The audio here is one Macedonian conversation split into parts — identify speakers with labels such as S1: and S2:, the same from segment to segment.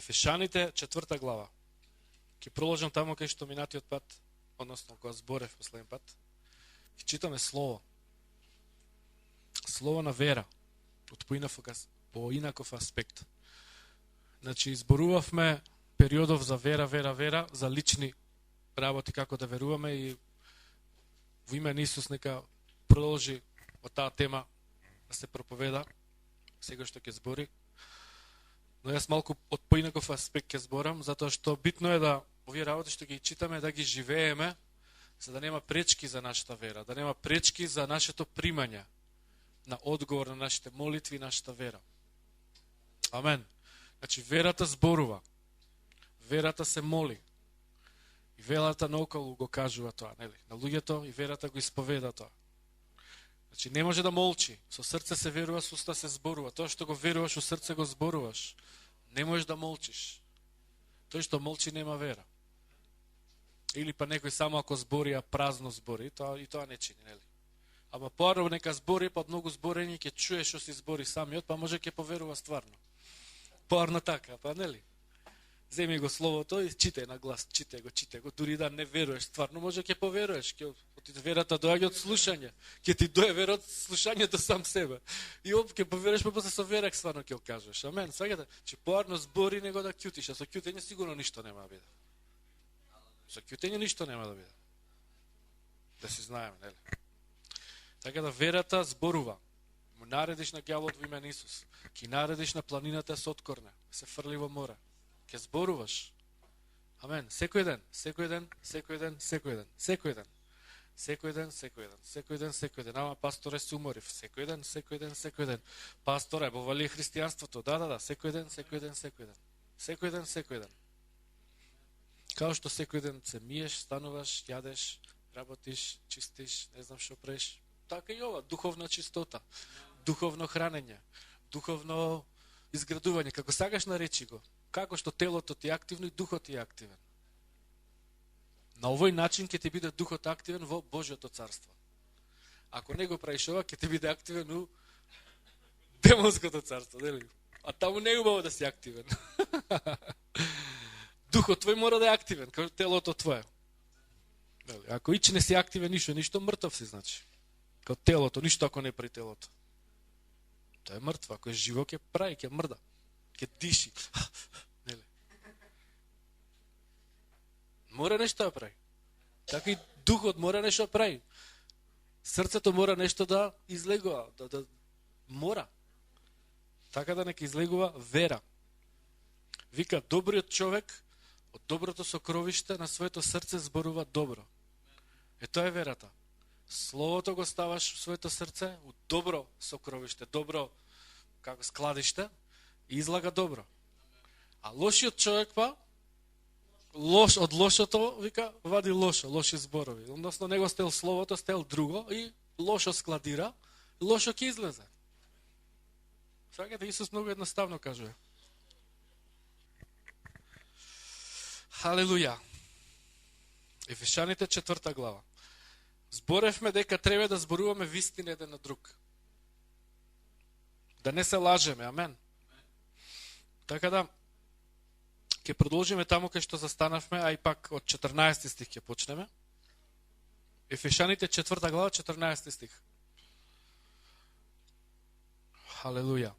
S1: Ефешаните 4 глава. Ќе проложам тамо кај што минатиот пат, односно кога зборев последен пат. Ќе читаме слово. Слово на вера, од поинаков аспект. Значи, изборувавме периодов за вера, за лични работи, како да веруваме и во име на Исус нека продолжи од таа тема да се проповеда, сега што ќе збори. Но јас малку од поинаков аспект ќе зборам, затоа што битно е да овие работи што ги читаме, да ги живееме, за да нема пречки за нашата вера, да нема пречки за нашето примање на одговор на нашите молитви и нашата вера. Амен. Значи, верата зборува, верата се моли, и верата наоколу го кажува тоа, нели? На луѓето и верата го исповеда тоа. Значи, не може да молчи, со срце се верува, со уста се зборува. Тоа што го веруваш, со срце го зборуваш. Не можеш да молчиш. Тој што молчи нема вера. Или па некој само ако збори, а празно збори, и тоа не чини, нели? Ама поарно нека збори, па од многу зборење ќе чуеш што си збори самиот, па може ќе поверува стварно. Поарно така, па нели? Земи го словото и читај на глас, читај го, дури да не веруваш стварно, може ќе поверуваш, верата доаѓа од слушање, ќе ти дое вера од слушањето сам себе. И ќе поверуваш, па после со вера стварно ќе го кажеш. Амен. Сваќате, че поарно збори него да ќутиш, а со ќутење сигурно ништо нема да биде. Со ќутење ништо нема да биде. Да си знаеме, нели? Така да верата зборува. Му наредиш на ѓавот во име на Исус. Ки наредиш на планината се откорне, се фрли во море. Ке зборуваш. Амен. Секој ден. Ама пасторе се уморив. Секој ден. Пасторе, бовали христијанството. Да. Секој ден. Као што секој ден се миеш, стануваш, јадеш, работиш, чистиш, не знам што правиш. Така и ова, духовна чистота, духовно хранење, духовно изградување. Како сакаш наречи го. Како што телото ти е активно и духот ти е активен. На овој начин ќе ти биде духот активен во Божјото царство. Ако не го правиш ова, ќе ти биде активен у демонското царство, нели? А таму не е убаво да си активен. Духот твој мора да е активен, како телото твое. Ако ич не си активен ништо мртов си, значи. Како телото, ништо ако не при телото. Тоа е мртво, ако е живо ќе прави, ќе мрда, ќе диши. Нели? Мора нешто да прави. Така и духот мора нешто да прави. Срцето мора нешто да излегува, да мора. Така да нека излегува вера. Вика, добриот човек од доброто сокровиште на своето срце зборува добро. Тоа е верата. Словото го ставаш во своето срце, у добро сокровиште, добро како складиште, и излага добро. А лошиот човек па, од лошото, вика, вади лоши зборови. Односно, него стел словото, стел друго и лошо складира, и лошо ќе излезе. Сваќате, Исус многу едноставно кажува. Халелуја. Ефешаните 4 глава. Зборевме дека треба да зборуваме вистина еден на друг. Да не се лажеме, амен. Така да, ќе продолжиме таму кај што застанавме, а и пак од 14 стих ќе почнеме. Ефешаните 4 глава, 14 стих. Халелуја.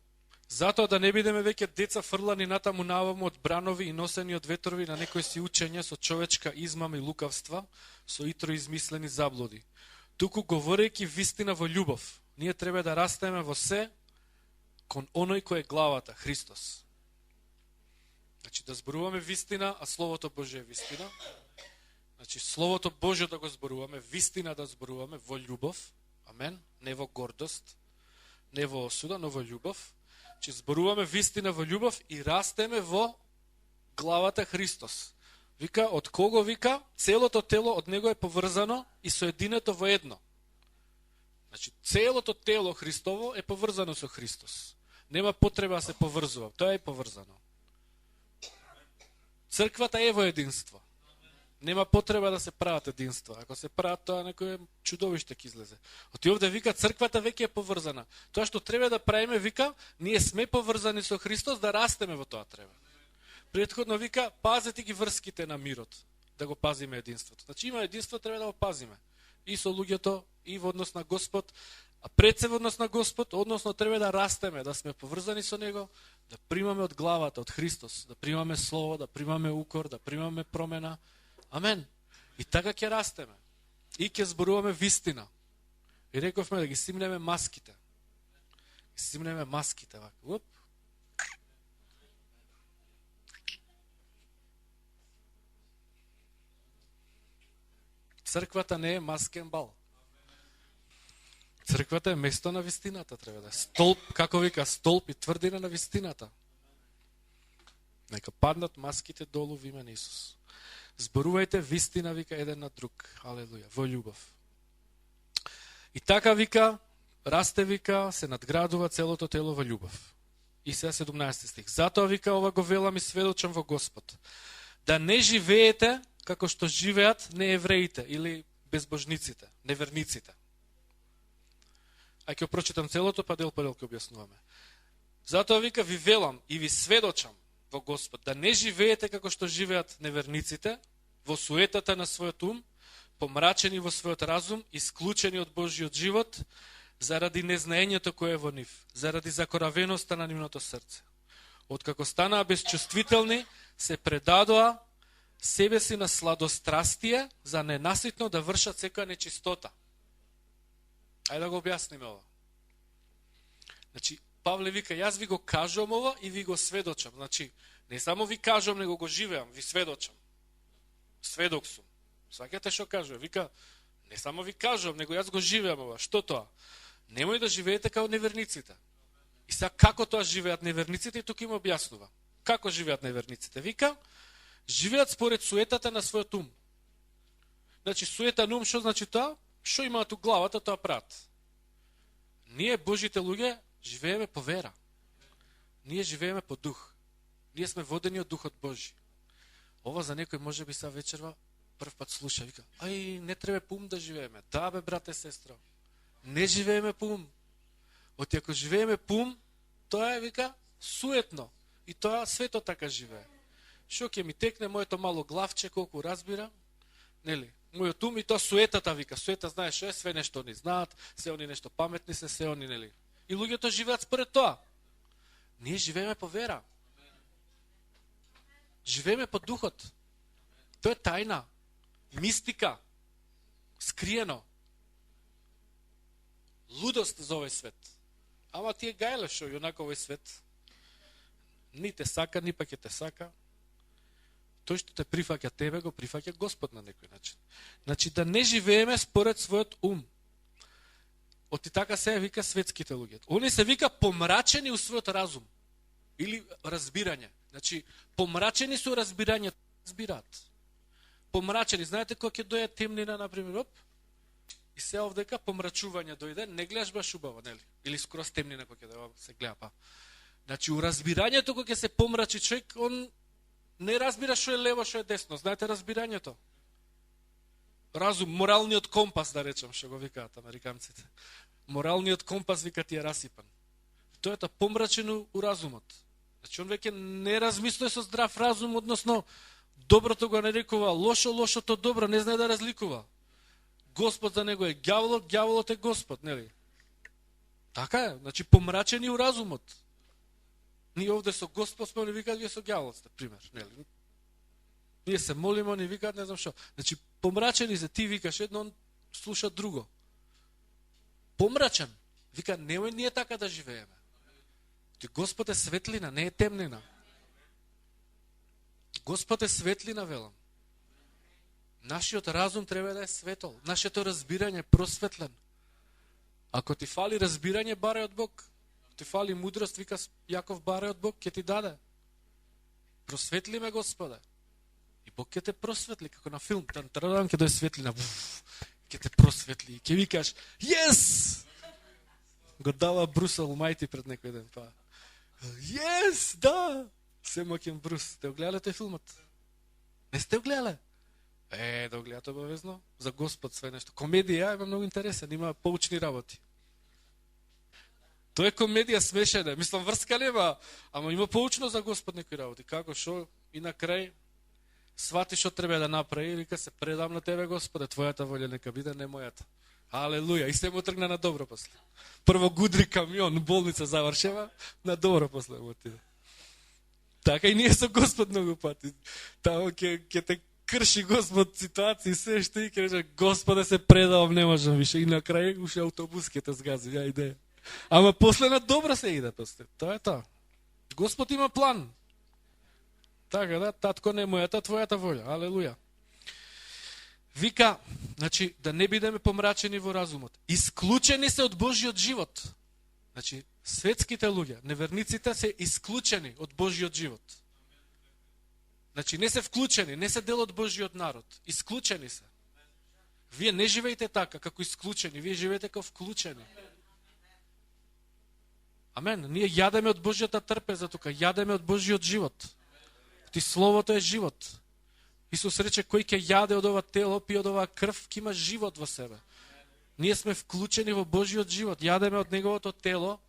S1: Затоа да не бидеме веќе деца фрлани натаму наваму од бранови и носени од ветрови на некои си учење со човечка измама и лукавства, со итро измислени заблуди. Туку говорејќи вистина во љубов, ние треба да растеме во се кон оној кој е главата, Христос. Значи да зборуваме вистина, а Словото Божие е вистина. Значи Словото Божие да го зборуваме, вистина да зборуваме во љубов, амен, не во гордост, не во осуда, но во љубов. Че зборуваме вистина во љубов и растеме во главата Христос. Вика, од кого вика? Целото тело од него е поврзано и соединето во едно. Значи, целото тело Христово е поврзано со Христос. Нема потреба да се поврзува, тоа е поврзано. Црквата е во единство. Нема потреба да се прават единства. Ако се прават, тоа некој чудовиште ќе излезе. Оти овде вика, црквата веќе е поврзана. Тоа што треба да правиме, вика, ние сме поврзани со Христос, да растеме во тоа треба. Претходно вика, пазете ги врските на мирот, да го пазиме единството. Значи има единство, треба да го пазиме. И со луѓето, и во однос на Господ, а пред се во однос на Господ, односно треба да растеме, да сме поврзани со Него, да примаме од главата, од Христос, да примаме Слово, да примаме укор, да примаме промена. Амен. И така ќе растеме. И ќе зборуваме вистина. И рековме да ги симнеме маските. Ги симнеме маските. Уп. Црквата не е маскен бал. Црквата е место на вистината, треба да е. Столб, како вика, столб и тврдина на вистината. Нека паднат маските долу во име на Исус. Зборувајте вистина, вика, еден на друг. Алелуја, во љубов. И така, вика, расте, вика, се надградува целото тело во љубов. И сега 17 стих. Затоа, вика, ова го велам и сведочам во Господ. Да не живеете како што живеат неевреите или безбожниците, неверниците. А ќе прочитам целото, па дел по дел ќе објаснуваме. Затоа, вика, ви велам и ви сведочам во Господ, да не живеете како што живеат неверниците, во суетата на својот ум, помрачени во својот разум, исклучени од Божиот живот, заради незнаењето кое е во нив, заради закоравеноста на нивното срце. Откако станаа безчувствителни, се предадоа себе си на сладострастие, за ненаситно да вршат секоја нечистота. Ајде да го објасниме ова. Значи, Павле вика, јас ви го кажувам ова и ви го сведочам. Значи, не само ви кажувам, него го живеам, ви сведочам. Сведок сум. Сваќате што кажува? Вика, не само ви кажувам, него јас го живеам ова. Што тоа? Немој да живеете како неверниците. И сега како тоа живеат неверниците, и тука им објаснува. Како живеат неверниците? Вика, живеат според суетата на својот ум. Значи, суета на ум, што значи тоа? Што имаат у главата, тоа прават. Ние, Божите луѓе, живееме по вера. Ние живееме по дух. Ние сме водени од Духот Божи. Ова за некој може би са вечерва прв пат слуша, вика, ај, не треба по ум да живееме. Да, бе, брате, сестра. Не живееме по ум. Оти ако живееме по ум, тоа е, вика, суетно. И тоа свето така живее. Шо ќе ми текне моето мало главче, колку разбира, нели? Мојот ум и тоа суетата, вика. Суета, знаеш, што е, све нешто они знаат, се они нешто паметни се они, нели? И луѓето живеат според тоа. Ние живееме по вера. Живееме по духот. Тоа е тајна, мистика, скриено. Лудост за овој свет. Ама ти е гајле шо, јонако овој свет. Ни те сака, ни пак ќе те сака. Тој што те прифаќа тебе, го прифаќа Господ на некој начин. Значи да не живееме според својот ум. Оти така се вика светските луѓе. Они се вика помрачени у својот разум. Или разбирање. Значи, помрачени со разбирање. Разбираат. Помрачени. Знаете кога ќе дојде темнина, например, оп? И се овдека помрачување дојде, не гледаш баш убаво, нели? Или скроз темнина кога ќе дојде, се гледа па. Значи, у разбирањето кога ќе се помрачи човек, он не разбира што е лево, што е десно. Знаете разбирањето? Разум, моралниот компас, да речем, што го викаат американците. Моралниот компас, вика, ти е расипан. Тоа е помрачено у разумот. Значи, он веќе не размислува со здрав разум, односно, доброто го нарекува лошо, лошото добро, не знае да разликува. Господ за него е ѓаволот, ѓаволот е Господ, нели? Така е, значи, помрачени у разумот. Ние овде со Господ сме, ни викаат, вие со ѓаволот, пример, нели? Ние се молиме, ни викаат, не знам што. Значи, помрачени се, ти викаш едно, он слуша друго. Помрачен. Вика, немој ние така да живееме. Ти Господ е светлина, не е темнина. Господ е светлина, велам. Нашиот разум треба да е светол. Нашето разбирање е просветлен. Ако ти фали разбирање, барај од Бог. Ти фали мудрост, вика Јаков, барај од Бог, ќе ти даде. Просветли ме, Господе. И Бог ќе те просветли, како на филм. Тан-тарадан, ќе дојде светлина. Ќе те просветли. Ќе викаш, yes! Го дава Брус Алмајти пред некој ден. Па. Yes, да! Семоќен Брус. Те огледале тој филмот? Не сте огледале? Да огледате обавезно. За Господ све нешто. Комедија има многу интересен, има поучни работи. Тоа е комедија смешена. Мислам, врска нема, ама има поучно за Господ некои работи. Како, шо? и на крај свати што треба да направи и вика се предам на тебе Господе, твојата волја нека биде, не мојата. Алелуја, и се му тргна на добро после. Прво гудри камион, болница завршева, на добро после му отиде. Така и ние со Господ многу пати. Тамо ќе те крши Господ ситуации, се што и ќе рече, Господе се предавам, не можам више. И на крај уште автобус ќе те згази, ја иде. Ама после на добро се иде после. Тоа е тоа. Господ има план. Така да, татко не мојата, твојата волја. Алелуја. Вика, значи, да не бидеме помрачени во разумот. Исклучени се од Божиот живот. Значи, светските луѓе, неверниците се исклучени од Божиот живот. Значи, не се вклучени, не се дел од Божиот народ. Исклучени се. Вие не живеете така, како исклучени, вие живеете како вклучени. Амен. Ние јадеме од Божијата трпеза тука, јадеме од Божиот живот. Ти Словото е живот. Исус рече, кој ќе јаде од ова тело, пие од ова крв, ќе има живот во себе. Ние сме вклучени во Божиот живот, јадеме од Неговото тело,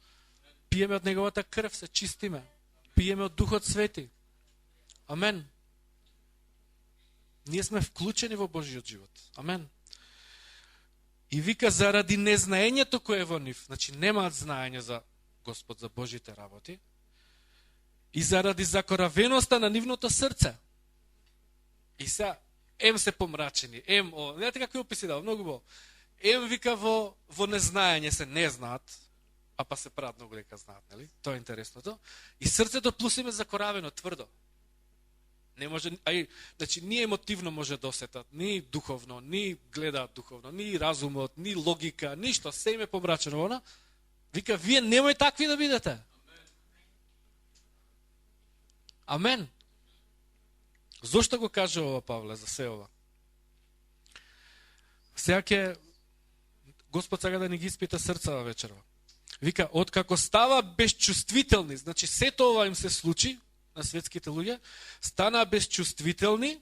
S1: пиеме од Неговата крв, се чистиме, пиеме од Духот Свети. Амен. Ние сме вклучени во Божиот живот. Амен. И вика, заради незнаењето кое е во нив, значи немаат знаење за Господ, за Божите работи, и заради закоравеноста на нивното срце. И сега, се помрачени, знаете какви описи дава, многу бо. Вика во незнаење се не знаат, а па се прават многу дека знаат, нели? Тоа е интересното. И срцето плюс им е закоравено, тврдо. Не може, значи, ни емотивно може да осетат, ни духовно, ни гледаат духовно, ни разумот, ни логика, ништо, се им е помрачено, она. Вика, вие немој такви да бидете. Амен. Зошто го каже ова Павле за се ова? Сега ќе Господ сега да ни ги испита срцава вечерва. Вика, откако става безчувствителни, значи сето ова им се случи на светските луѓе, стана безчувствителни,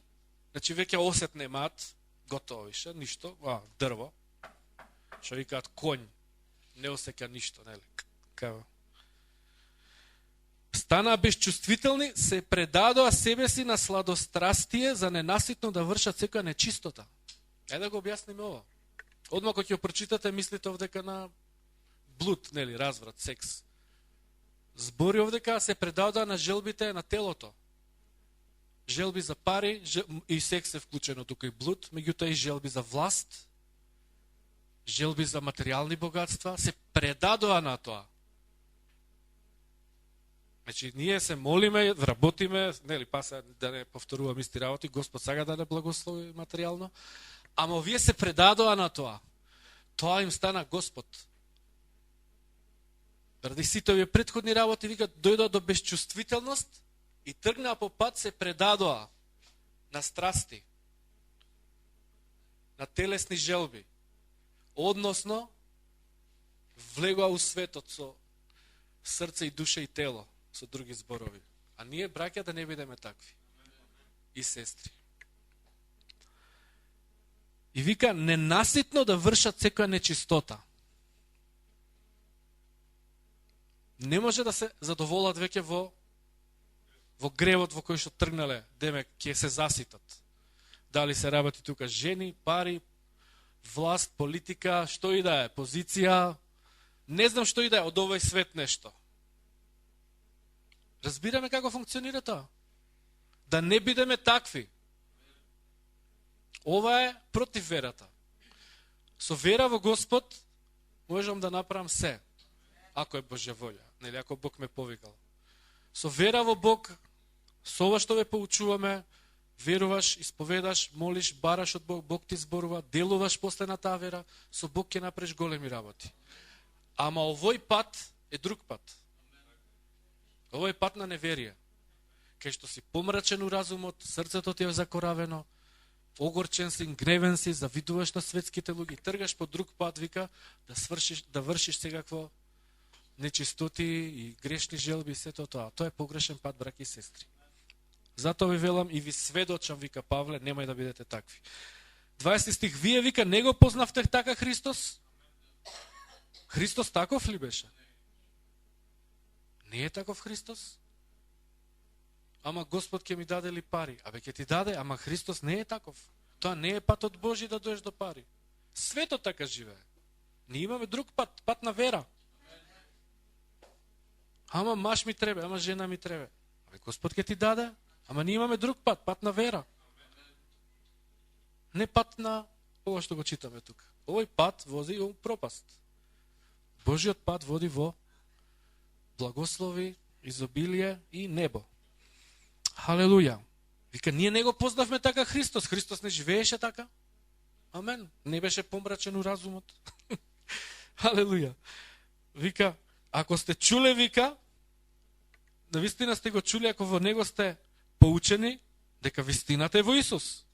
S1: значи веќе осет немаат, готово више, ништо, дрво, што викаат конј, не осеќа ништо, нели? Као. Стана безчувствителни, се предадоа себе си на сладострастие за ненаситно да вршат секоја нечистота. Да го објасниме ова. Одма кога ќе го прочитате, мислите овдека на блуд, нели, разврат, секс. Збори овдека се предадоа на желбите на телото. Желби за пари, и секс е вклучено тука и блуд, меѓутоа и желби за власт, желби за материјални богатства, се предадоа на тоа. Значи, ние се молиме, работиме, нели, паса да не повторувам исти работи, Господ сага да не благослови материјално, ама овие се предадоа на тоа. Тоа им стана Господ. Ради сите овие претходни работи, вика, дојдоа до безчувствителност и тргнаа по пат, се предадоа на страсти, на телесни желби. Односно, влегоа у светот со срце и душа и тело, со други зборови. А ние, браќа, да не бидеме такви. И сестри. И вика, ненаситно да вршат секоја нечистота. Не може да се задоволат веќе во гревот во кој што тргнале, демек, ќе се заситат. Дали се работи тука жени, пари, власт, политика, што и да е, позиција, не знам што и да е, од овој свет нешто. Разбираме како функционира тоа? Да не бидеме такви. Ова е против верата. Со вера во Господ можам да направам се, ако е Божја волја, нели, ако Бог ме повикал. Со вера во Бог, со ова што ве поучуваме, веруваш, исповедаш, молиш, бараш од Бог, Бог ти зборува, делуваш после на таа вера, со Бог ќе направиш големи работи. Ама овој пат е друг пат. Овој пат на неверие. Кај што си помрачен у разумот, срцето ти е закоравено, огорчен си, гневен си, завидуваш на светските луѓе, тргаш по друг пат, вика, да вршиш секакво нечистоти и грешни желби и сето тоа. Тоа е погрешен пат, браќи и сестри. Затоа ви велам и ви сведочам, вика Павле, немај да бидете такви. 20 стих, вие, вика, не го познавте така Христос? Христос таков ли беше? Не е таков Христос? ама Господ ќе ми даде ли пари? Абе ќе ти даде, ама Христос не е таков. Тоа не е патот Божи да доеш до пари. Светот така живее. Ние имаме друг пат, пат на вера. Ама маш ми треба, ама жена ми треба. Абе Господ ќе ти даде, ама ние имаме друг пат, пат на вера. Не пат на ова што го читаме тука. Овој пат води во пропаст. Божиот пат води во благослови, изобилие и небо. Халелуја. Вика, ние не го познавме така Христос. Христос не живееше така. Амен. Не беше помрачен у разумот. Халелуја. Вика, ако сте чуле, вика, на вистина сте го чули, ако во него сте поучени, дека вистината е во Исус.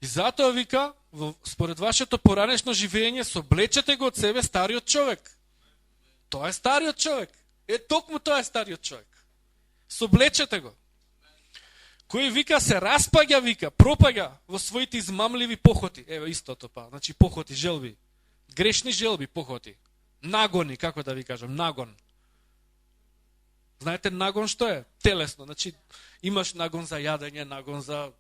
S1: И затоа, вика, според вашето поранешно живење, соблечете го од себе стариот човек. Тоа е стариот човек. Токму тоа е стариот човек. Соблечете го. Кој вика се распаѓа, вика, пропаѓа во своите измамливи похоти. Ево истото па, значи похоти, желби. Грешни желби, похоти. Нагони, како да ви кажам, нагон. Знаете нагон што е? Телесно, значи имаш нагон за јадење, нагон за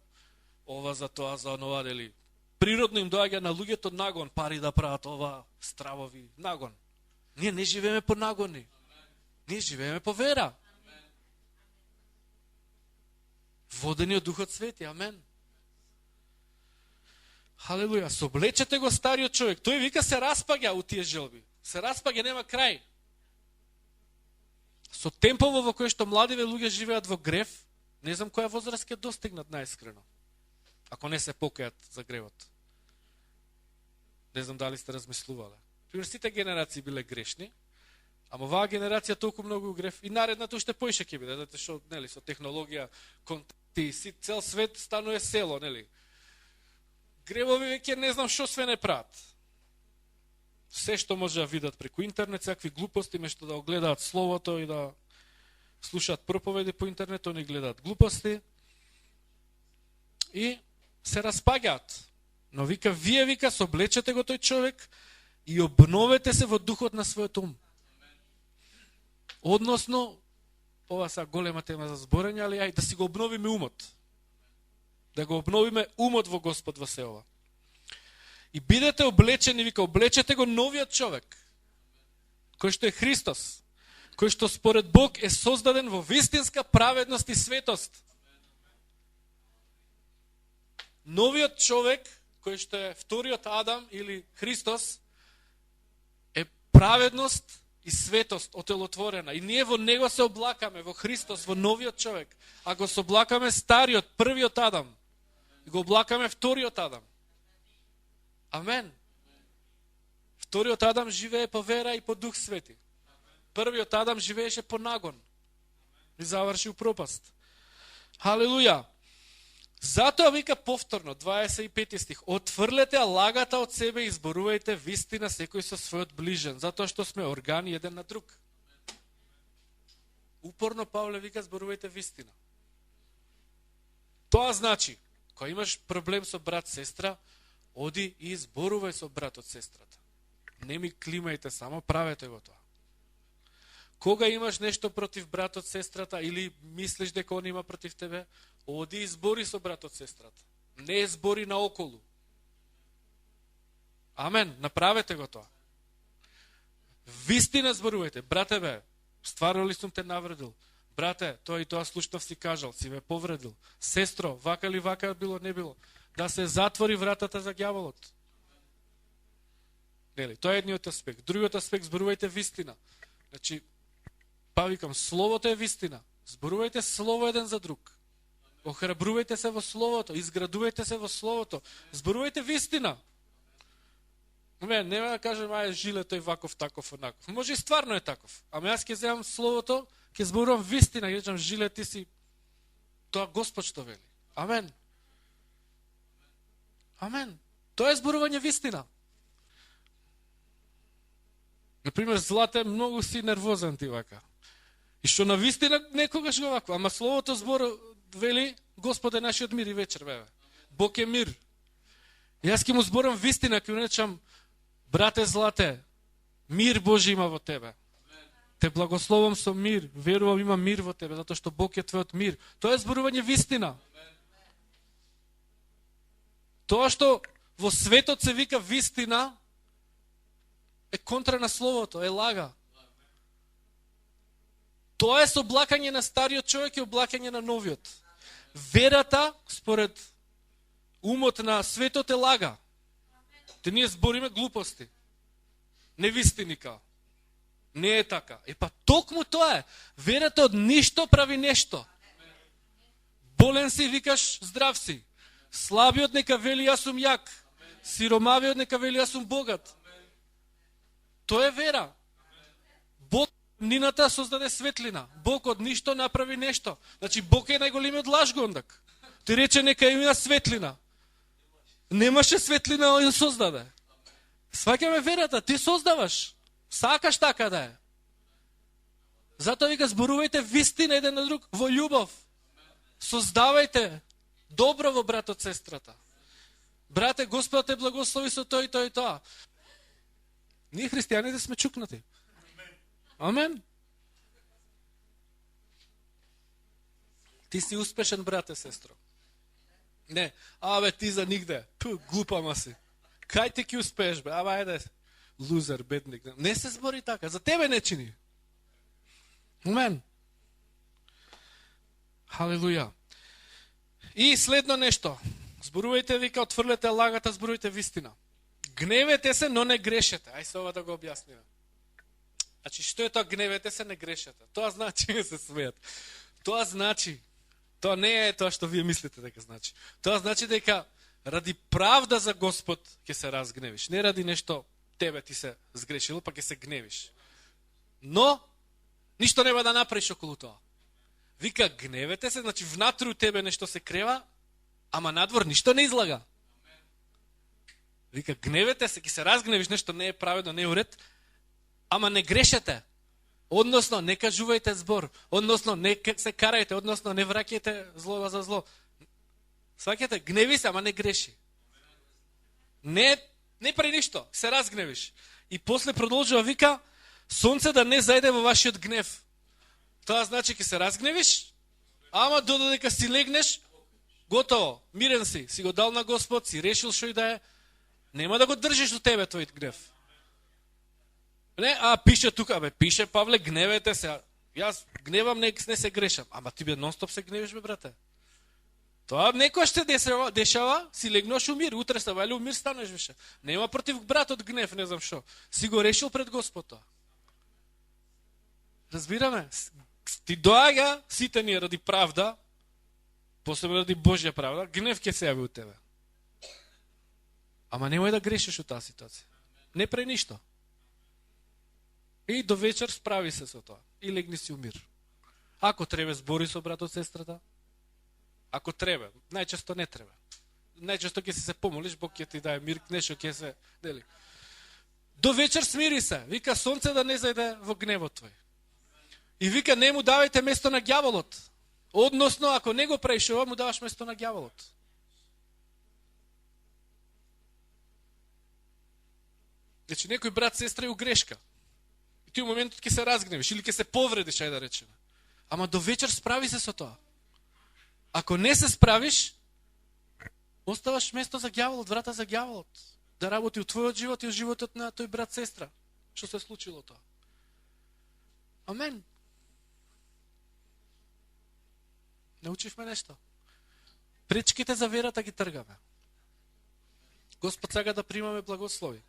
S1: ова, за тоа, за онова, дели. Природно им доаѓа на луѓето нагон, пари да прават ова, стравови, нагон. Ние не живееме по нагони. Ние живееме по вера. Водени од Духот Свети, амен. Халелуја, соблечете го стариот човек. Тој вика се распаѓа у тие желби. Се распаѓа, нема крај. Со темпово во кој што младиве луѓе живеат во грев, не знам која возраст ќе достигнат најискрено. Ако не се покајат за гревот. Не знам дали сте размислувале. Пример, сите генерации биле грешни, ама оваа генерација толку многу грев и наредната уште поише ќе биде, затоа што нели со технологија, контакти, цел свет станува село, нели. Гревови веќе не знам што све не прават. Се што може да видат преку интернет, секакви глупости, мешто да огледаат словото и да слушаат проповеди по интернет, они гледаат глупости и се распаѓаат. Но вика, вие вика, соблечете го тој човек и обновете се во духот на својот ум. Односно, ова са голема тема за зборење, али ај да си го обновиме умот. Да го обновиме умот во Господ во се ова. И бидете облечени, вика, облечете го новиот човек, кој што е Христос, кој што според Бог е создаден во вистинска праведност и светост. Новиот човек, кој што е вториот Адам или Христос, е праведност и светост отелотворена. И ние во него се облакаме, во Христос, во новиот човек. А го се облакаме стариот, првиот Адам. И го облакаме вториот Адам. Амен. Вториот Адам живее по вера и по Дух Свети. Првиот Адам живееше по нагон. И заврши у пропаст. Халелуја. Затоа вика повторно, 25 стих, отфрлете лагата од себе и изборувајте вистина секој со својот ближен, затоа што сме органи еден на друг. Упорно Павле вика, зборувајте вистина. Тоа значи, кога имаш проблем со брат, сестра, оди и зборувај со братот, сестрата. Не ми климајте, само правете го тоа. Кога имаш нешто против братот, сестрата, или мислиш дека он има против тебе, оди и збори со братот, сестрата. Не збори наоколу. Амен, направете го тоа. Вистина зборувајте. Брате бе, стварно ли сум те навредил? Брате, тоа и тоа слушнав си кажал, си ме повредил. Сестро, вака ли вака било, не било. Да се затвори вратата за ѓаволот. Нели, тоа е едниот аспект. Другиот аспект, зборувајте вистина. Значи, па викам, словото е вистина. Зборувајте слово еден за друг. Охрабрувајте се во словото, изградувајте се во словото. Зборувајте вистина. Нема да кажем, ај жиле тој ваков, таков, онаков. Може и стварно е таков. Ама јас ќе земам словото, ќе зборувам вистина, ќе речам, жиле ти си тоа Господ што вели. Амен. Амен. Тоа е зборување вистина. Например, Злате, многу си нервозен ти вака. И што на вистина некогаш го вака, ама словото збор вели Господ е нашиот мир и вечер, бебе. Бог е мир. И јас ќе му зборам вистина, ќе му речам, брате Злате, мир Божи има во тебе. Те благословам со мир. Верувам има мир во тебе, затоа што Бог е твојот мир. Тоа е зборување вистина. Тоа што во светот се вика вистина е контра на словото, е лага. Тоа е соблакање на стариот човек и облакање на новиот. Верата, според умот на светот, е лага. Те ние збориме глупости. Невистиника. Не е така. Па токму тоа е. Верата од ништо прави нешто. Болен си, викаш здрав си. Слабиот нека вели јас сум јак. Сиромавиот нека вели јас сум богат. Тоа е вера. Бог нината создаде светлина. Бог од ништо направи нешто. Значи Бог е најголемиот лажгондак. Ти рече нека има светлина. Немаше светлина, он создаде. Сваќаме верата, ти создаваш. Сакаш така да е. Затоа вика зборувајте вистина еден на друг во љубов. Создавајте добро во братот сестрата. Брате, Господ те благослови со тоа и тоа и тоа. Ние христијаните сме чукнати. Амен. Ти си успешен, брате, сестро. Не, ти за нигде. Глупама си. Кај ти ки успееш, бе? Ајде. Лузер, бедник. Не се збори така. За тебе не чини. Амен. Халелуја. И следно нешто. Зборувајте, вика, отфрлете лагата, зборувајте вистина. Гневете се, но не грешете. Ај се ова да го објасниме. Значи, што е тоа гневете се, не грешете? Тоа значи се смеат. Тоа значи, тоа не е тоа што вие мислите дека значи. Тоа значи дека ради правда за Господ ќе се разгневиш. Не ради нешто тебе ти се сгрешило, па ќе се гневиш. Но, ништо нема да направиш околу тоа. Вика, гневете се, значи внатру тебе нешто се крева, ама надвор ништо не излага. Вика, гневете се, ќе се разгневиш, нешто не е праведно, не е уред, ама не грешете. Односно, не кажувајте збор. Односно, не се карајте. Односно, не враќајте зло за зло. Сваќате, гневи се, ама не греши. Не прави ништо, се разгневиш. И после продолжува, вика, сонце да не зајде во вашиот гнев. Тоа значи ќе се разгневиш, ама додека си легнеш, готово, мирен си го дал на Господ, си решил што и да е, нема да го држиш до тебе твојот гнев. Не, пише тука, пише Павле, гневете се. Јас гневам, не се грешам. Ама ти нон-стоп се гневиш, брате. Тоа некој ще дешава, си легнеш у мир, утре се вали у мир станеш више. Нема против братот гнев, не знам шо. Си го решил пред Господ тоа. Разбираме? Ти доаѓа, сите ние ради правда, посебно ради Божја правда, гнев ќе се јави у тебе. Ама немој да грешиш у таа ситуација. Не прави ништо. И до вечер справи се со тоа. И легни си у мир. Ако треба, збори со братот сестрата. Ако треба. Најчесто не треба. Најчесто ќе си се помолиш, Бог ќе ти даде мир, нешто ќе се дели. До вечер смири се. Вика, сонце да не зајде во гневот твој. И вика, не му давајте место на ѓаволот. Односно, ако не го правиш ова, му даваш место на ѓаволот. Значи, некој брат, сестра е у грешка. И ти у моментот ќе се разгневиш или ќе се повредиш, ајде да речеме. Ама до вечер справи се со тоа. Ако не се справиш, оставаш место за ѓаволот, врата за ѓаволот. Да работи у твојот живот и у животот на тој брат, сестра. Што се случило тоа. Амен. Научивме нешто. Пречките за верата ги тргаме. Господ сака да примаме благослови.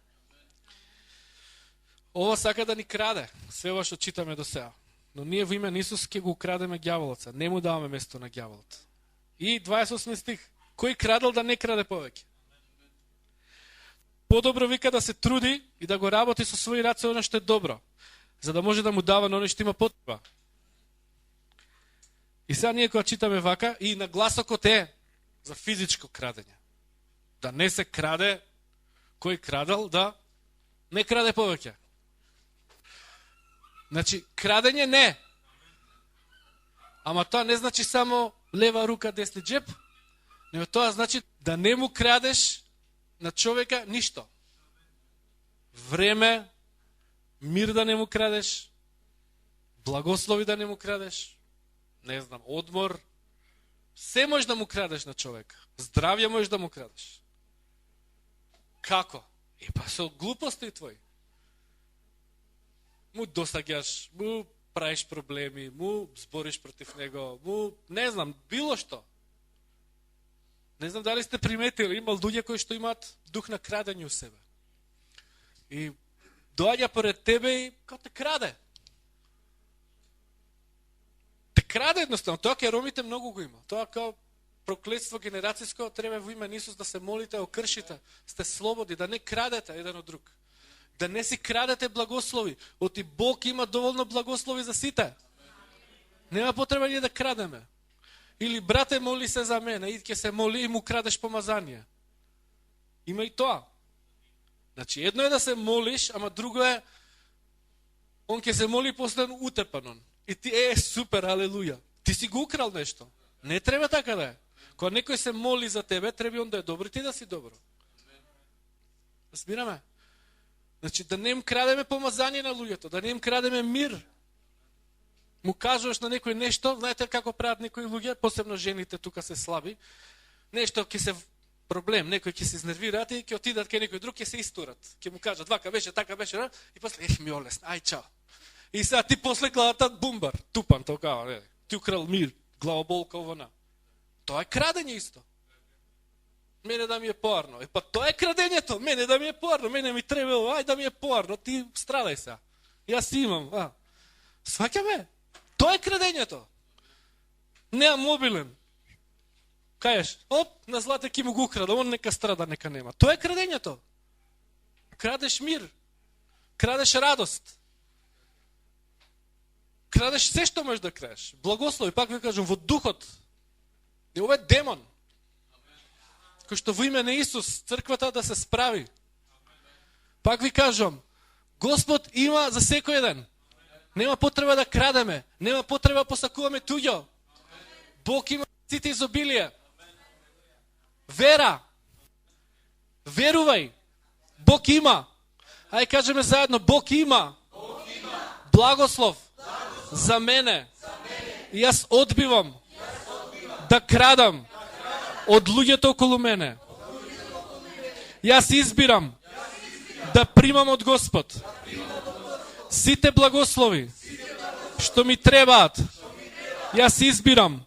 S1: Ова сака да ни краде, све ова што читаме до сега. Но ние во име на Исус ќе го крадеме ѓаволот, не му даваме место на ѓаволот. И 28 стих. Кој крадел да не краде повеќе? Подобро вика да се труди и да го работи со своји раце оно што е добро, за да може да му дава на оно што има потреба. И сега ние кога читаме вака, и нагласокот е за физичко крадење. Да не се краде, кој крадел да не краде повеќе. Значи, крадење не. Ама тоа не значи само лева рука, десни джеб, но тоа значи да не му крадеш на човека ништо. Време, мир да не му крадеш, благослови да не му крадеш, не знам, одмор, се можеш да му крадеш на човек. Здравје можеш да му крадеш. Како? Па со глупости твои. Му досаѓаш, му правиш проблеми, му збориш против него, му, не знам, било што. Не знам дали сте приметили, имал луѓе кои што имаат дух на крадење у себе. И доаѓа поред тебе и како те краде. Те краде едноставно. Тоа ке ромите многу го има. Тоа као проклетство генерацијско, треба во име на Исус да се молите, окршите, сте слободни, да не крадете еден од друг. Да не си крадете благослови. Оти Бог има доволно благослови за сите. Нема потреба ние да крадеме. Или брате моли се за мене, и ќе се моли и му крадеш помазание. Има и тоа. Значи едно е да се молиш, ама друго е он ќе се моли после утепан. И ти супер, алелуја. Ти си го украл нешто. Не треба така да е. Кога некој се моли за тебе, треба он да е добро, ти да си добро. Разбираме? Значи да не им крадеме помазание на луѓето, да не им крадеме мир. Му кажуваш на некој нешто, знаете како прават некои луѓе, посебно жените тука се слаби, нешто ќе се проблем, некој ќе се изнервираат и ќе отидат кај некој друг, ќе се истурат. Ќе му кажат, вака беше, така беше, и после, ми олесна, ај чао. И сега ти после главата бумбар, тупан, толкава, не, ти украл мир, главоболка овона. Тоа е крадење исто. Мене да ми е поарно. Па тоа е крадењето, мене да ми е поарно, мене ми треба, ај да ми е поарно, ти страдај се. Јас си имам, сваќаме? Тоа е крадењето. Неа мобилен. Каеш, на злате ки му го украда, он нека страда, нека нема. Тоа е крадењето. Крадеш мир. Крадеш радост. Крадеш се што можеш да крадеш. Благослови, пак ви кажам, во духот. И ова е демон. Кој што во име на Исус, црквата да се справи. Пак ви кажам, Господ има за секој еден. Нема потреба да крадеме. Нема потреба посакуваме туѓо. Бог има сите изобилие. Вера. Верувај. Бог има. Ај кажеме заедно, Бог има. Благослов. За мене. И јас одбивам да крадам од луѓето околу мене. Јас избирам да примам од Господ сите благослови што ми требаат. Јас избирам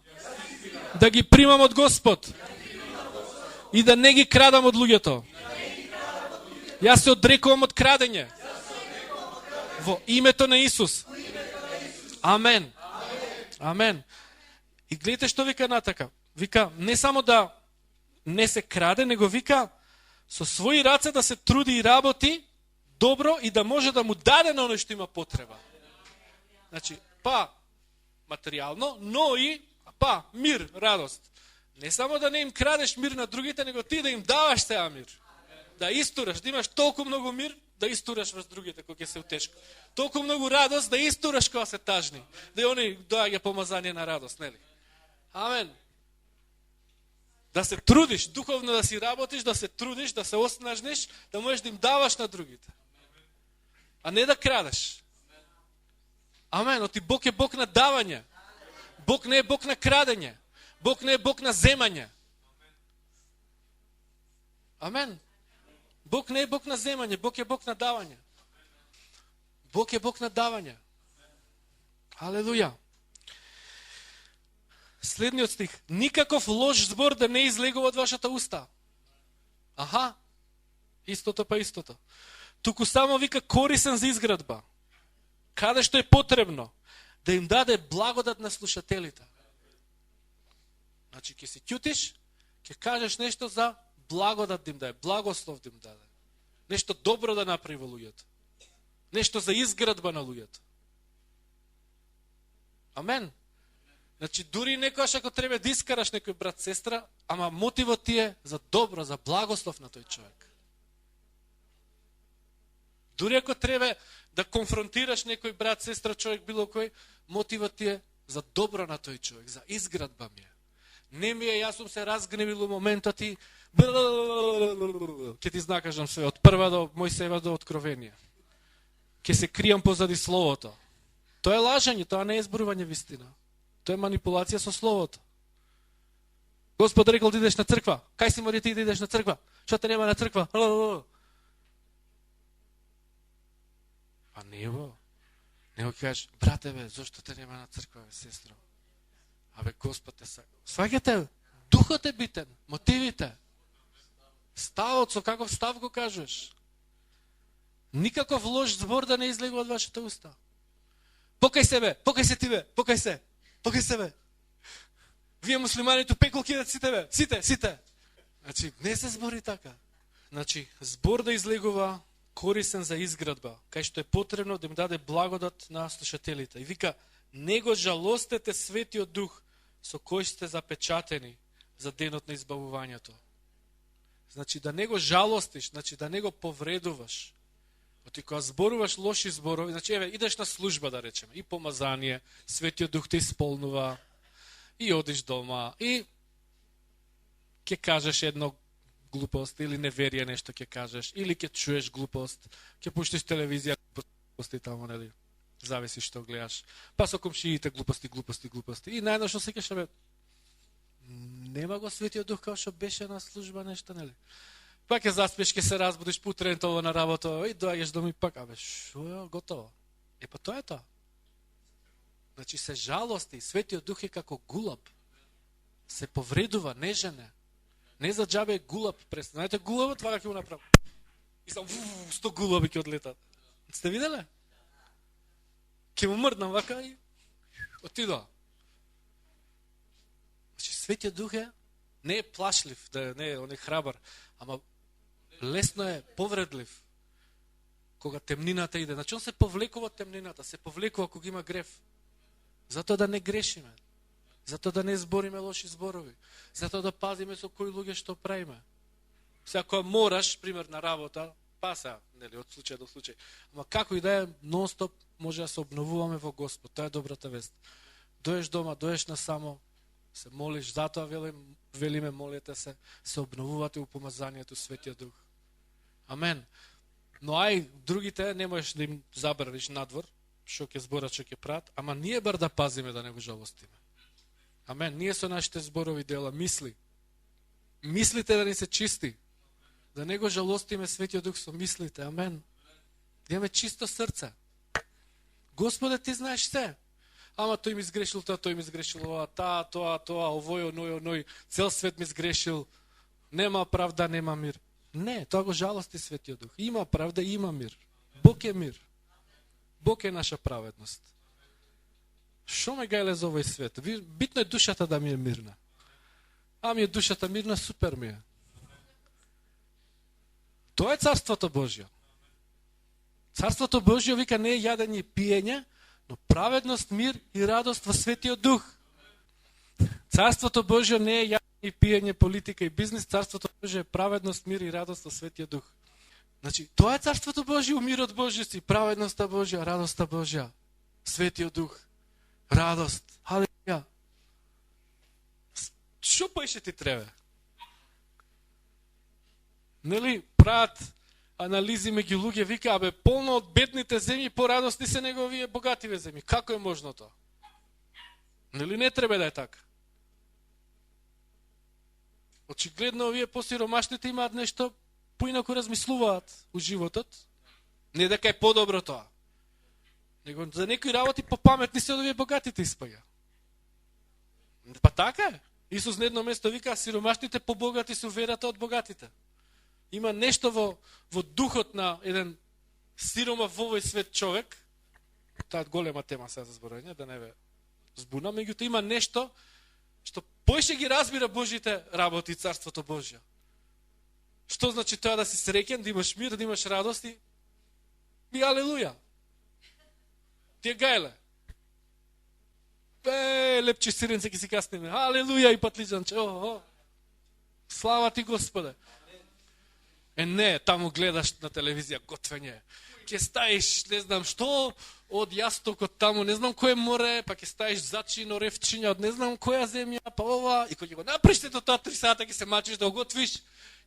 S1: да ги примам од Господ и да не ги крадам од луѓето. Јас се одрекувам од крадење во името на Исус. Амен. Амен. И гледате што вика натака. Вика, не само да не се краде, него вика со своји раце да се труди и работи добро и да може да му даде на оној што има потреба. Значи, па материјално, но и па мир, радост. Не само да не им крадеш мир на другите, него ти да им даваш сега мир. Да истураш, да имаш толку многу мир, да истураш врз другите кога ќе се утешко. Толку многу радост да истураш кога се тажни. Да и они доаѓа помазание на радост, нели? Амен. Да се трудиш, духовно да си работиш, да се трудиш, да се оснажниш, да можеш да им даваш на другите. А не да крадеш. Амен, оти Бог е Бог на давање. Бог не е Бог на крадење. Бог не е Бог на земање. Амен. Бог не е Бог на земање, Бог е Бог на давање. Бог е Бог на давање. Алелуја. Следниот стих. Никаков лош збор да не излегува од вашата уста. Аха. Истото па истото. Туку само вика корисен за изградба. Каде што е потребно да им даде благодат на слушателите. Значи, ќе си ќутиш, ќе кажеш нешто за благодат да им даде, благослов да им даде. Нешто добро да направи во луѓето. Нешто за изградба на луѓето. Амен. Значи, дури некојаш ако треба да искараш некој брат, сестра, ама мотивот ти е за добро, за благослов на тој човек. Дури ако треба да конфронтираш некој брат, сестра, човек, било кој, мотивот ти е за добро на тој човек, за изградба ми е. Не ми е, јас сум се разгневил у моментот и ќе ти знакажам све, од прва до Мојсеева до Откровение. Ќе се кријам позади Словото. Тоа е лажање, тоа не е зборување вистина. Тоа е манипулација со словото. Господ рекол да идеш на црква. Кај си мори ти да идеш на црква? Што те нема на црква? А него кажеш, брате бе, зошто те нема на црква, бе, сестро? Абе, Господ те сака. Сваќате, духот е битен, мотивите. Ставот, со каков став го кажеш. Никаков лош збор да не излегува од вашите уста. Покај се бе, покај се ти бе, покај се бе. Вие муслиманите пекол кидат сите бе, сите. Значи, не се збори така. Значи, збор да излегува корисен за изградба, кај што е потребно да им даде благодат на слушателите. И вика, не го жалостете Светиот Дух, со кој сте запечатени за денот на избавувањето. Значи, да не го жалостиш, значи, да не го повредуваш. Оти кога зборуваш лоши зборови, значи, еве, идеш на служба, да речеме, и помазание, Светиот Дух те исполнува, и одиш дома, и ќе кажеш едно глупост, или неверие нешто ќе кажеш, или ќе чуеш глупост, ќе пуштиш телевизија, глупости тамо, нели? Зависи што гледаш. Па со комшиите глупости. И најдно што сеќаш, бе, нема го Светиот Дух као што беше на служба нешто, нели? Па ќе заспиш, ќе се разбудиш путрентово на работа, и доаѓаш дома и пак, абе, шо е, готово. Па тоа е тоа. Значи се жалости, Светиот Дух е како гулаб. Се повредува, не жене. Не за џабе е гулаб. Знаете гулабот, това ќе го направи. И сам 100 гулаби ќе одлетат. Сте виделе? Ќе му мрднам вака и отидоа. Значи Светиот Дух не е плашлив, он е храбар, ама лесно е повредлив. Кога темнината иде. Значи он се повлекува темнината, се повлекува кога има грев. Затоа да не грешиме. Затоа да не збориме лоши зборови. Затоа да пазиме со кои луѓе што правиме. Сега кога мораш, пример на работа, паса, нели, од случај до случај. Ама како и да е, нон-стоп може да се обновуваме во Господ. Тоа е добрата вест. Доеш дома, доеш насамо, се молиш, затоа велиме, молете се обновувате у помазанието Светиот Дух. Амен. Но ај, другите не можеш да им забраниш надвор, што ќе зборат, што ќе прават, ама ние бар да пазиме да не го жалостиме. Амен. Ние со нашите зборови дела, мислите да ни се чисти, да не го жалостиме Светиот Дух со мислите. Амен. Да имаме чисто срце. Господе, ти знаеш се. Ама тој ми сгрешил тоа, тој ми сгрешил ова, тоа, овој, оној, цел свет ми сгрешил. Нема правда, нема мир. Не, тоа го жалости Светиот Дух. Има правда, има мир. Бог е мир. Бог е наша праведност. Шо ме гајле за овој свет? Битно е душата да ми е мирна. Ами е душата мирна, супер ми е. Тоа е Царството Божјо. Царството Божјо, вика, не е јадење и пиење, но праведност, мир и радост во Светиот Дух. Царството Божјо не е јадење и пиење, политика и бизнес. Царството Божјо е праведност, мир и радост во Светиот Дух. Значи, тоа е Царството Божјо, мирот Божјо си, праведноста Божја, радоста Божја, Светиот Дух, радост. Халелуја. Шо поише ти треба? Нели, прават анализи меѓу луѓе, вика, абе, полно од бедните земји, порадосни се него овие богативе земји. Како е можно тоа? Нели не треба да е така? Очигледно овие посиромашните имаат нешто поинаку размислуваат у животот. Не дека е подобро тоа. Него за некои работи попаметни се од овие богатите испаѓа. Па така е. Исус на едно место вика, сиромашните побогати се верата од богатите. Има нешто во духот на еден сирома во овој свет човек. Таа е голема тема сега за зборање, да не ве збунам, меѓуто има нешто што поише ги разбира Божите работи и Царството Божјо. Што значи тоа да си среќен, да имаш мир, да имаш радост и алелуја. Ти е гајле. Лепче сиренце ки си каснеме. Алелуја и патлиџанче. Слава ти Господе. Не, таму гледаш на телевизија готвење. Ке стаиш, не знам што, од јастокот таму, не знам кој море, па ке стаиш зачино ревчиња од не знам која земја, па ова, и кој ќе го направиш тоа 3 сата, ке се мачиш да го готвиш,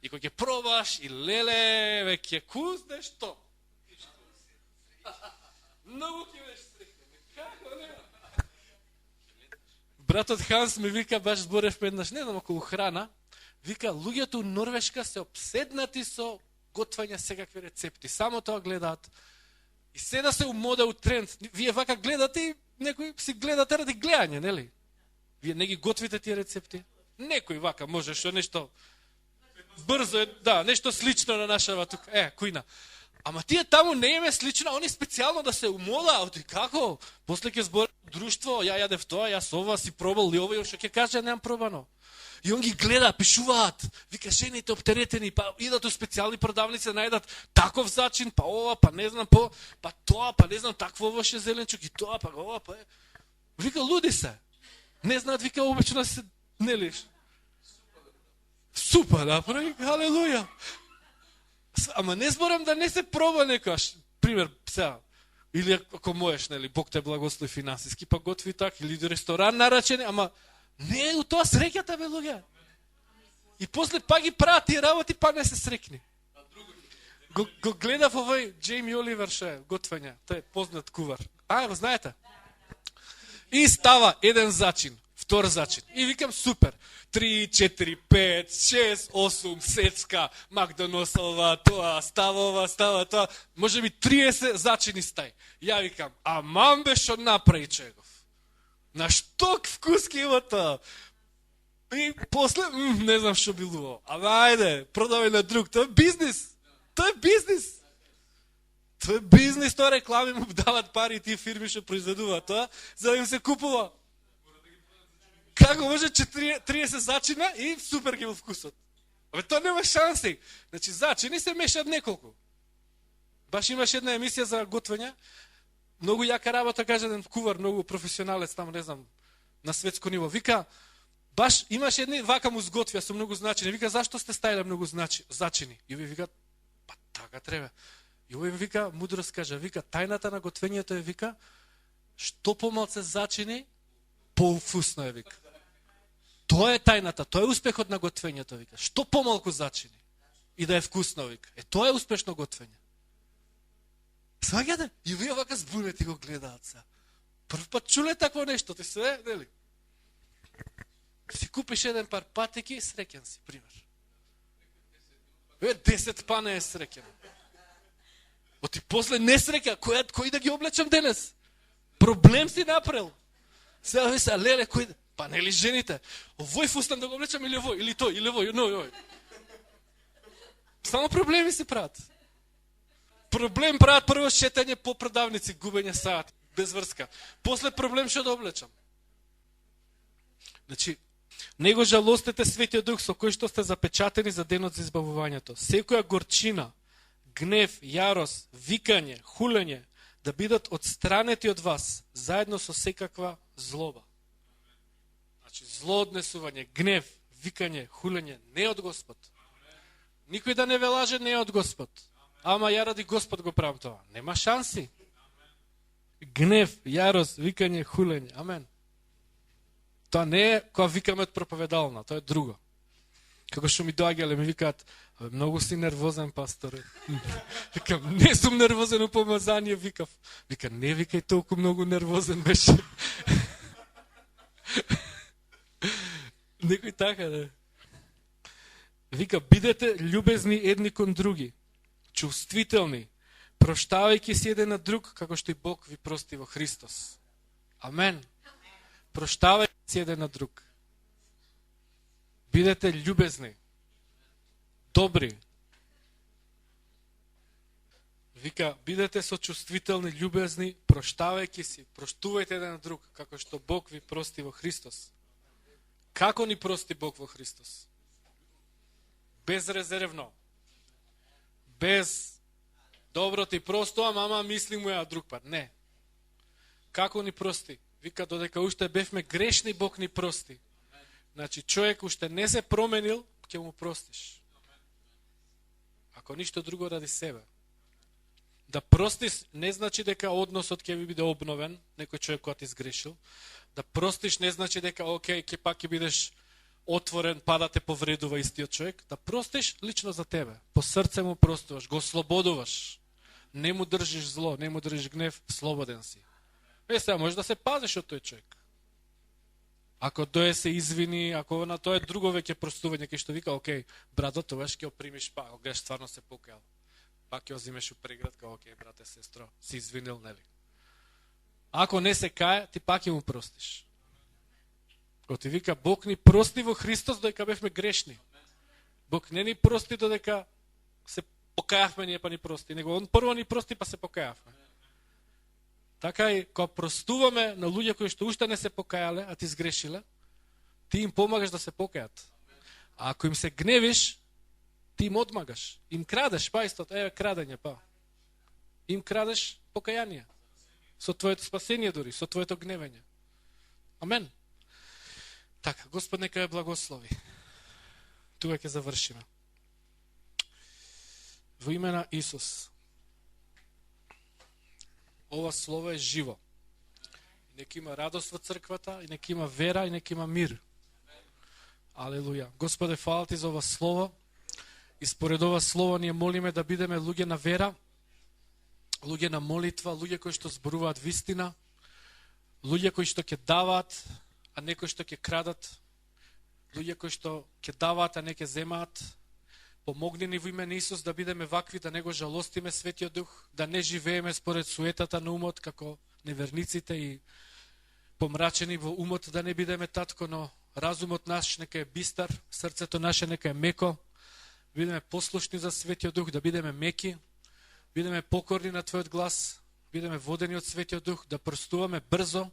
S1: и кој ќе пробаш, и леле, веќе кузнеш што. Многу ќе беше среќен. Братот Ханс ми вика, баш зборев еднаш, не знам, околу храна, вика, луѓето у Норвешка се обседнати со готвање секакви рецепти. Само тоа гледаат. И седа се у мода, у тренд. Вие вака гледате и некои си гледате ради гледање, нели? Вие не ги готвите тие рецепти? Некој вака може што нешто брзо, да, нешто слично на нашава тук. Којна. Ама тие таму не име слично, они специјално да се умода, оти како? После ќе збори друштво, ја јадев тоа, јас ова си пробал и ова, и што ќе каже, немам пробано. И он ги гледа, пишуваат, вика, жените оптеретени, па идат у специјални продавници да најдат таков зачин, па ова, па не знам, па тоа, па не знам, такво овоше зеленчук и тоа, па ова, па Вика, луди се. Не знаат, вика, обично се, нели? Супа направи, халелуја. Ама не зборам да не се проба некаш. Пример, сега, или ако можеш, нели, Бог те благослови финансиски, па готви так, или до ресторан нарачени, ама не е у тоа среќата, бе, луѓе. И после па ги прават тие работи, па не се срекни. Го гледав овој Джейми Оливер ше готвење, тој е познат кувар. Го знаете? И става еден зачин, втор зачин. И викам супер. 3, 4, 5, 6, 8, сецка, Макдоносова, тоа, става тоа. Може би 30 зачини стај. Ја викам, амам бе шо направи Чегов. На што вкуски има тоа? И после, не знам што било. Ама ајде, продавај на друг. Тоа е бизнис. Тоа е бизнис. Тоа е бизнис, тоа реклами му дават пари и тие фирми што произведуваат тоа, за да им се купува. Како може 30 зачина и супер ги во вкусот. Абе, тоа нема шанси. Значи, зачини се мешаат неколку. Баш имаш една емисија за готвење. Многу јака работа, каже еден кувар, многу професионалец, там, не знам, на светско ниво. Вика, баш имаш едни вака му сготвија со многу значини. Вика, зашто сте ставиле многу зачини? И овој вика, па така треба. И овој вика, мудрост каже, вика, тајната на готвењето е, вика, што помалце зачини, поуфусно е, вика. Тоа е тајната, тоа е успехот на готвењето, вика. Што помалку зачини и да е вкусно, вика. Тоа е успешно готвење. Сваѓате? И вие вака збунете и го гледаат се. Прв пат чуле такво нешто, ти се, нели? Си купиш еден пар патеки, среќен си, пример. 10 пане е среќен. Оти после не среќа, кој да ги облечам денес? Проблем си направил. Сега ви се, леле, кој да... Па нели жените? Овој фустан да го облечам или овој, или тој, или овој, ој. Само проблеми си прават. Проблем прават прво шетање по продавници, губење саат, без врска. После проблем што да облечам. Значи, не го жалостете Светиот Дух со кој што сте запечатени за денот за избавувањето. Секоја горчина, гнев, јарост, викање, хулење да бидат отстранети од вас, заедно со секаква злоба. Значи, зло однесување, гнев, викање, хулење, не од Господ. Никој да не ве лаже, не од Господ. Ама ја ради Господ го правам тоа. Нема шанси. Гнев, јарост, викање, хулење. Амен. Тоа не е која викаме од проповедална, тоа е друго. Како што ми доаѓале, ми викаат, многу си нервозен, пасторе. Викам, не сум нервозен у помазание, викав. Вика, не викај толку многу нервозен беше. Некој така, да. Вика, бидете љубезни едни кон други, чувствителни, проштавајќи си еден на друг, како што и Бог ви прости во Христос. Амен. Проштавајќи си еден на друг. Бидете љубезни, добри. Вика, бидете сочувствителни, љубезни, проштавајќи си, проштувајте еден на друг, како што Бог ви прости во Христос. Како ни прости Бог во Христос? Безрезервно. Без добро ти простувам, ама мислим му ја друг пат. Не. Како ни прости? Вика, додека уште бевме грешни, Бог ни прости. Значи, човек уште не се променил, ќе му простиш. Ако ништо друго ради себе. Да простиш не значи дека односот ќе ви биде обновен, некој човек кој ти сгрешил. Да простиш не значи дека, окей, ќе пак ќе бидеш отворен, па да те повредува истиот човек. Да простиш лично за тебе. По срце му простуваш, го слободуваш. Не му држиш зло, не му држиш гнев, слободен си. Сега може да се пазиш од тој човек. Ако тој се извини, ако на тоа е друго веќе простување, кај што вика, окей, брато, тоа ќе го примиш па, ако стварно се покајал. Пак ќе го зимеш у преградка, окей, брате, сестро, си извинил, нели? Ако не се кае, ти пак ќе му простиш. Кога ти вика, Бог ни прости во Христос додека бевме грешни. Бог не ни прости додека се покајавме, ние па ни прости. Него Он прво ни прости, па се покајавме. Така и кога простуваме на луѓе кои што уште не се покајале, а ти сгрешиле, ти им помагаш да се покајат. А ако им се гневиш, ти им одмагаш. Им крадеш, па истот, крадење, па. Им крадеш покаяние. Со твоето спасение дури, со твоето гневење. Амен. Така, Господ нека ја благослови. Тука ќе завршиме. Во име на Исус. Ова слово е живо. Нека има радост во црквата, и нека има вера, и нека има мир. Алелуја. Господе, фала ти за ова слово. И според ова слово ние молиме да бидеме луѓе на вера, луѓе на молитва, луѓе кои што зборуваат вистина, луѓе кои што ќе даваат, а не кои што ќе крадат, луѓе кои што ќе даваат, а не ќе земаат. Помогни ни во име на Исус да бидеме вакви, да не го жалостиме Светиот Дух, да не живееме според суетата на умот, како неверниците и помрачени во умот, да не бидеме татко, но разумот наш нека е бистар, срцето наше нека е меко, бидеме послушни за Светиот Дух, да бидеме меки, бидеме покорни на Твојот глас, бидеме водени од Светиот Дух, да простуваме брзо,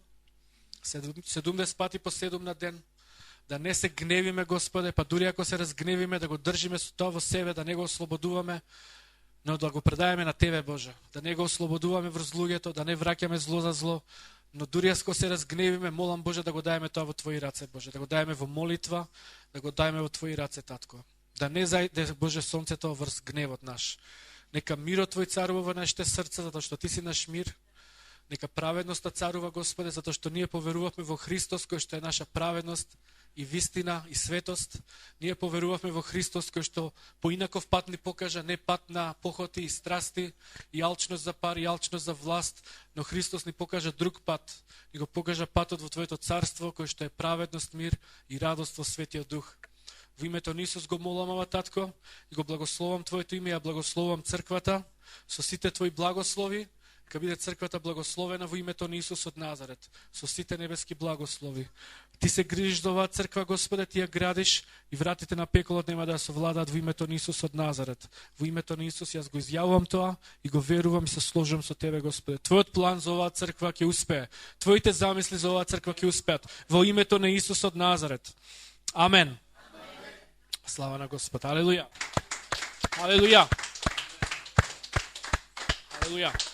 S1: 70 пати по 7 на ден, да не се гневиме, Господе, па дури ако се разгневиме, да го држиме со тоа во себе, да не го ослободуваме, но да го предаеме на Тебе, Боже, да не го ослободуваме врз луѓето, да не враќаме зло за зло, но дури ако се разгневиме, молам, Боже, да го даеме тоа во Твои раце, Боже, да го даеме во молитва, да го даеме во Твои раце, Татко. Да не зајде, Боже, сонцето врз гневот наш. Нека мирот Твој царува во нашите срца, затоа што Ти си наш мир. Нека праведноста царува, Господе, затоа што ние поверувавме во Христос, кој што е наша праведност и вистина и светост. Ние поверувавме во Христос, кој што поинаков пат ни покажа, не пат на похоти и страсти, и алчност за пар, и алчност за власт, но Христос ни покажа друг пат. Ни го покажа патот во Твоето царство, кој што е праведност, мир и радост во Светиот Дух. Во името на Исус го молам, ова, Татко, и го благословам Твоето име, ја благословам црквата со сите Твои благослови, ка биде црквата благословена во името на Исус од Назарет, со сите небески благослови. Ти се грижиш за оваа црква, Господе, Ти ја градиш и вратите на пеколот нема да ја совладаат во името на Исус од Назарет. Во името на Исус јас го изјавувам тоа и го верувам и се сложувам со Тебе, Господе. Твојот план за оваа црква ќе успее. Твоите замисли за оваа црква ќе успеат. Во името на Исус од Назарет. Амен. Слава на Господ. Алелуја. Алелуја. Алелуја.